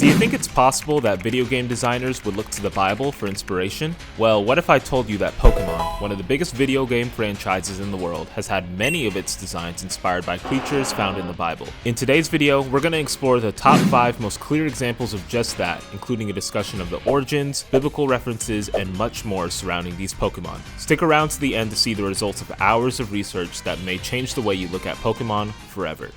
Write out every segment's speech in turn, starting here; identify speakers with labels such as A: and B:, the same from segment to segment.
A: Do you think it's possible that video game designers would look to the Bible for inspiration? Well, what if I told you that Pokémon, one of the biggest video game franchises in the world, has had many of its designs inspired by creatures found in the Bible? In today's video, we're going to explore the top 5 most clear examples of just that, including a discussion of the origins, biblical references, and much more surrounding these Pokémon. Stick around to the end to see the results of hours of research that may change the way you look at Pokémon forever.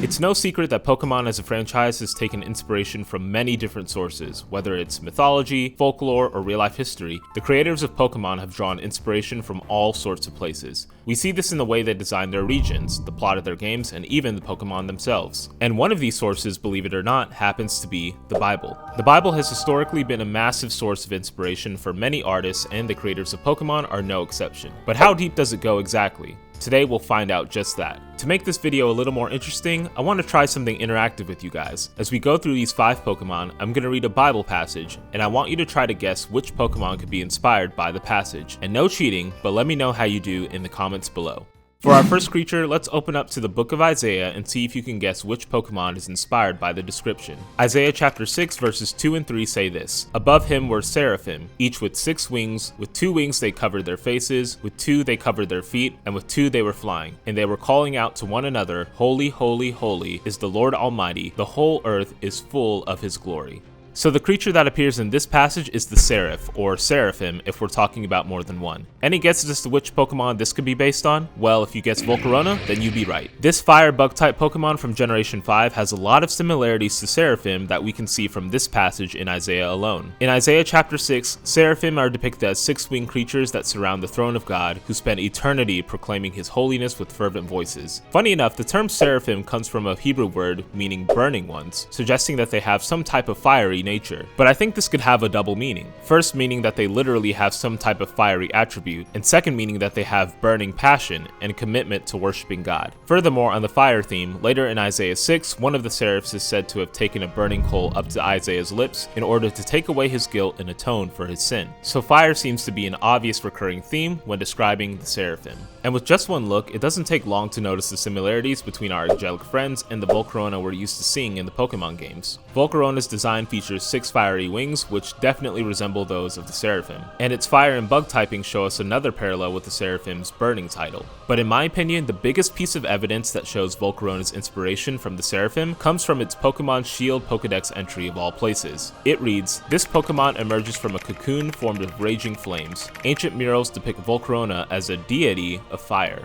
A: It's no secret that Pokémon as a franchise has taken inspiration from many different sources, whether it's mythology, folklore, or real-life history. The creators of Pokémon have drawn inspiration from all sorts of places. We see this in the way they design their regions, the plot of their games, and even the Pokémon themselves. And one of these sources, believe it or not, happens to be the Bible. The Bible has historically been a massive source of inspiration for many artists, and the creators of Pokémon are no exception. But how deep does it go exactly? Today we'll find out just that. To make this video a little more interesting, I want to try something interactive with you guys. As we go through these 5 Pokemon, I'm going to read a Bible passage, and I want you to try to guess which Pokemon could be inspired by the passage. And no cheating, but let me know how you do in the comments below. For our first creature, let's open up to the book of Isaiah and see if you can guess which Pokemon is inspired by the description. Isaiah chapter 6 verses 2 and 3 say this: "Above him were seraphim, each with 6 wings. With 2 wings they covered their faces, with 2 they covered their feet, and with 2 they were flying. And they were calling out to one another, Holy, holy, holy is the Lord Almighty. The whole earth is full of his glory." So the creature that appears in this passage is the Seraph, or Seraphim if we're talking about more than one. Any guesses as to which Pokemon this could be based on? Well, if you guess Volcarona, then you'd be right. This fire bug type Pokemon from Generation 5 has a lot of similarities to Seraphim that we can see from this passage in Isaiah alone. In Isaiah chapter 6, Seraphim are depicted as 6-winged creatures that surround the throne of God, who spend eternity proclaiming his holiness with fervent voices. Funny enough, the term Seraphim comes from a Hebrew word meaning burning ones, suggesting that they have some type of fiery nature. But I think this could have a double meaning. First, meaning that they literally have some type of fiery attribute, and second, meaning that they have burning passion and commitment to worshiping God. Furthermore, on the fire theme, later in Isaiah 6, one of the seraphs is said to have taken a burning coal up to Isaiah's lips in order to take away his guilt and atone for his sin. So fire seems to be an obvious recurring theme when describing the seraphim. And with just one look, it doesn't take long to notice the similarities between our angelic friends and the Volcarona we're used to seeing in the Pokemon games. Volcarona's design features 6 fiery wings, which definitely resemble those of the Seraphim. And its fire and bug typing show us another parallel with the Seraphim's burning title. But in my opinion, the biggest piece of evidence that shows Volcarona's inspiration from the Seraphim comes from its Pokemon Shield Pokedex entry of all places. It reads, "This Pokemon emerges from a cocoon formed of raging flames. Ancient murals depict Volcarona as a deity of fire."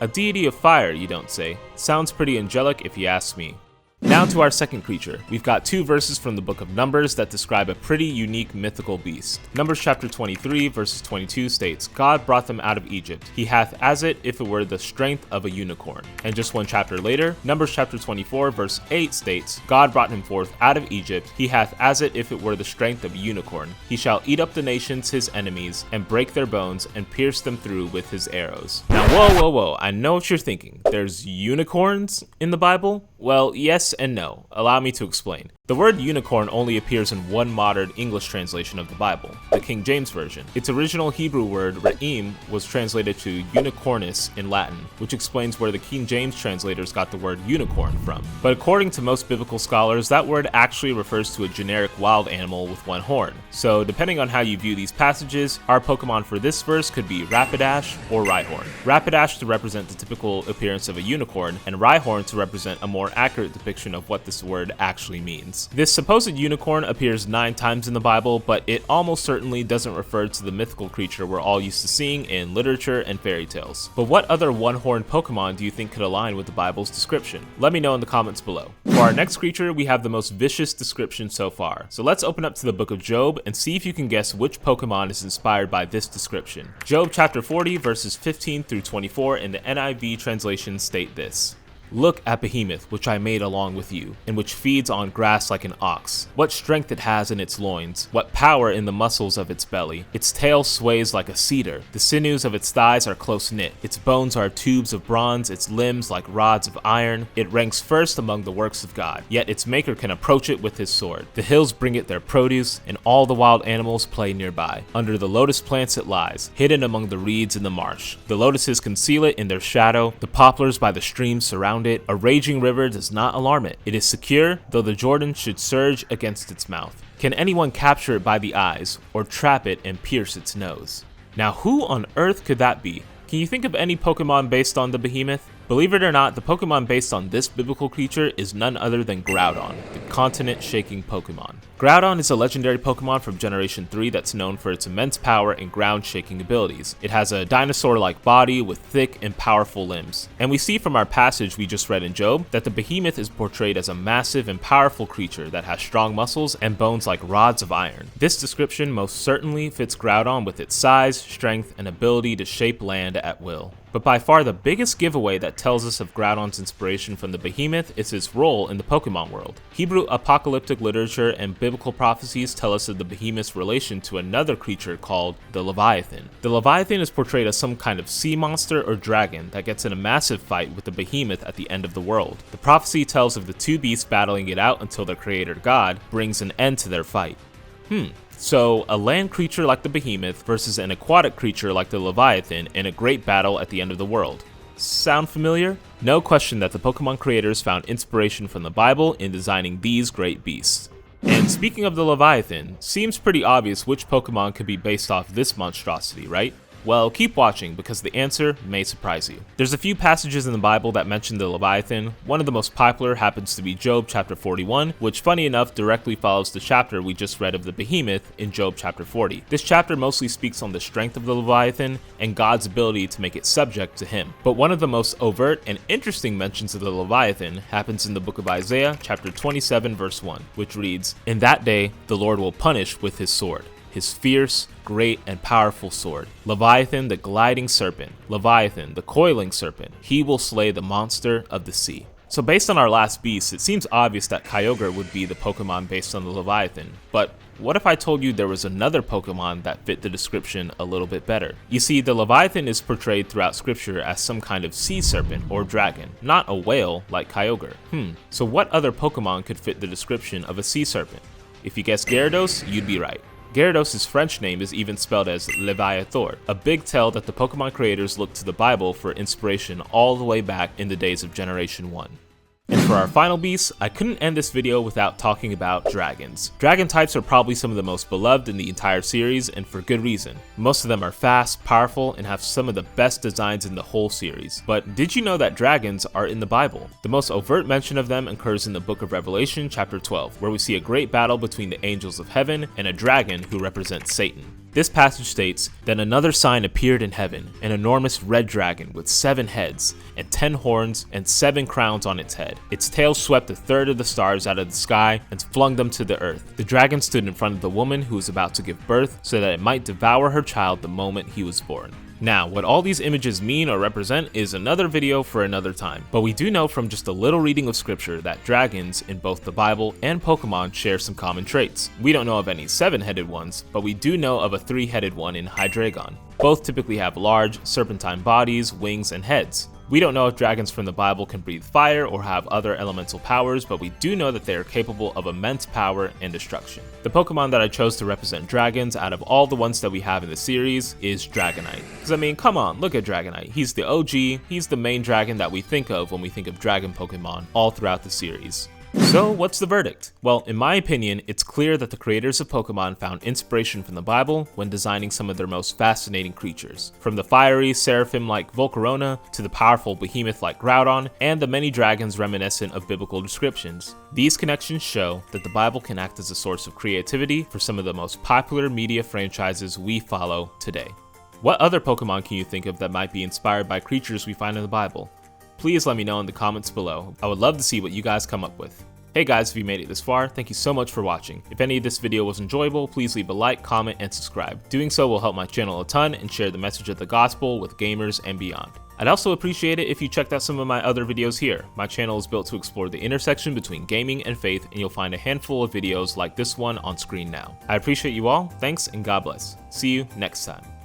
A: A deity of fire, you don't say. Sounds pretty angelic if you ask me. Now to our second creature. We've got 2 verses from the book of Numbers that describe a pretty unique mythical beast. Numbers chapter 23 verses 22 states, "God brought them out of Egypt. He hath as it if it were the strength of a unicorn." And just one chapter later, Numbers chapter 24 verse 8 states, "God brought him forth out of Egypt. He hath as it if it were the strength of a unicorn. He shall eat up the nations his enemies, and break their bones, and pierce them through with his arrows." Now whoa, I know what you're thinking. There's unicorns in the Bible? Well, yes and no. Allow me to explain. The word unicorn only appears in one modern English translation of the Bible, the King James Version. Its original Hebrew word, re'im, was translated to unicornis in Latin, which explains where the King James translators got the word unicorn from. But according to most biblical scholars, that word actually refers to a generic wild animal with 1 horn. So depending on how you view these passages, our Pokemon for this verse could be Rapidash or Rhyhorn. Rapidash to represent the typical appearance of a unicorn, and Rhyhorn to represent a more accurate depiction of what this word actually means. This supposed unicorn appears 9 times in the Bible, but it almost certainly doesn't refer to the mythical creature we're all used to seeing in literature and fairy tales. But what other one-horned Pokemon do you think could align with the Bible's description? Let me know in the comments below. For our next creature, we have the most vicious description so far. So let's open up to the book of Job and see if you can guess which Pokemon is inspired by this description. Job chapter 40 verses 15 through 24 in the NIV translation state this: "Look at Behemoth, which I made along with you, and which feeds on grass like an ox. What strength it has in its loins, what power in the muscles of its belly. Its tail sways like a cedar. The sinews of its thighs are close knit. Its bones are tubes of bronze, its limbs like rods of iron. It ranks first among the works of God, yet its maker can approach it with his sword. The hills bring it their produce, and all the wild animals play nearby. Under the lotus plants it lies, hidden among the reeds in the marsh. The lotuses conceal it in their shadow. The poplars by the streams surround around it, a raging river does not alarm it. It is secure, though the Jordan should surge against its mouth. Can anyone capture it by the eyes, or trap it and pierce its nose? Now who on earth could that be? Can you think of any Pokemon based on the behemoth? Believe it or not, the Pokemon based on this biblical creature is none other than Groudon, the continent-shaking Pokemon. Groudon is a legendary Pokemon from Generation 3 that's known for its immense power and ground-shaking abilities. It has a dinosaur-like body with thick and powerful limbs. And we see from our passage we just read in Job that the behemoth is portrayed as a massive and powerful creature that has strong muscles and bones like rods of iron. This description most certainly fits Groudon with its size, strength, and ability to shape land at will. But by far the biggest giveaway that tells us of Groudon's inspiration from the behemoth is his role in the Pokemon world. Hebrew apocalyptic literature and biblical prophecies tell us of the behemoth's relation to another creature called the Leviathan. The Leviathan is portrayed as some kind of sea monster or dragon that gets in a massive fight with the behemoth at the end of the world. The prophecy tells of the two beasts battling it out until their creator God brings an end to their fight. So, a land creature like the behemoth versus an aquatic creature like the Leviathan in a great battle at the end of the world. Sound familiar? No question that the Pokemon creators found inspiration from the Bible in designing these great beasts. And speaking of the Leviathan, seems pretty obvious which Pokemon could be based off this monstrosity, right? Well, keep watching because the answer may surprise you. There's a few passages in the Bible that mention the Leviathan. One of the most popular happens to be Job chapter 41, which funny enough directly follows the chapter we just read of the behemoth in Job chapter 40. This chapter mostly speaks on the strength of the Leviathan and God's ability to make it subject to him. But one of the most overt and interesting mentions of the Leviathan happens in the book of Isaiah chapter 27 verse 1, which reads, "In that day the Lord will punish with his sword. His fierce, great, and powerful sword. Leviathan, the gliding serpent. Leviathan, the coiling serpent. He will slay the monster of the sea." So based on our last beast, it seems obvious that Kyogre would be the Pokemon based on the Leviathan. But what if I told you there was another Pokemon that fit the description a little bit better? You see, the Leviathan is portrayed throughout scripture as some kind of sea serpent or dragon, not a whale like Kyogre. So what other Pokemon could fit the description of a sea serpent? If you guessed Gyarados, you'd be right. Gyarados' French name is even spelled as Leviathor, a big tell that the Pokemon creators looked to the Bible for inspiration all the way back in the days of Generation 1. And for our final beast, I couldn't end this video without talking about dragons. Dragon types are probably some of the most beloved in the entire series, and for good reason. Most of them are fast, powerful, and have some of the best designs in the whole series. But did you know that dragons are in the Bible? The most overt mention of them occurs in the book of Revelation chapter 12, where we see a great battle between the angels of heaven and a dragon who represents Satan. This passage states, "Then another sign appeared in heaven, an enormous red dragon with 7 heads and 10 horns and 7 crowns on its head. Its tail swept a third of the stars out of the sky and flung them to the earth. The dragon stood in front of the woman who was about to give birth so that it might devour her child the moment he was born." Now, what all these images mean or represent is another video for another time, but we do know from just a little reading of scripture that dragons in both the Bible and Pokemon share some common traits. We don't know of any 7-headed ones, but we do know of a 3-headed one in Hydreigon. Both typically have large, serpentine bodies, wings, and heads. We don't know if dragons from the Bible can breathe fire or have other elemental powers, but we do know that they are capable of immense power and destruction. The Pokemon that I chose to represent dragons out of all the ones that we have in the series is Dragonite. Because I mean, come on, look at Dragonite. He's the OG, he's the main dragon that we think of when we think of dragon Pokemon all throughout the series. So what's the verdict? Well, in my opinion, it's clear that the creators of Pokemon found inspiration from the Bible when designing some of their most fascinating creatures. From the fiery, seraphim-like Volcarona, to the powerful behemoth like Groudon, and the many dragons reminiscent of biblical descriptions. These connections show that the Bible can act as a source of creativity for some of the most popular media franchises we follow today. What other Pokemon can you think of that might be inspired by creatures we find in the Bible? Please let me know in the comments below. I would love to see what you guys come up with. Hey guys, if you made it this far, thank you so much for watching. If any of this video was enjoyable, please leave a like, comment, and subscribe. Doing so will help my channel a ton and share the message of the gospel with gamers and beyond. I'd also appreciate it if you checked out some of my other videos here. My channel is built to explore the intersection between gaming and faith, and you'll find a handful of videos like this one on screen now. I appreciate you all, thanks, and God bless. See you next time.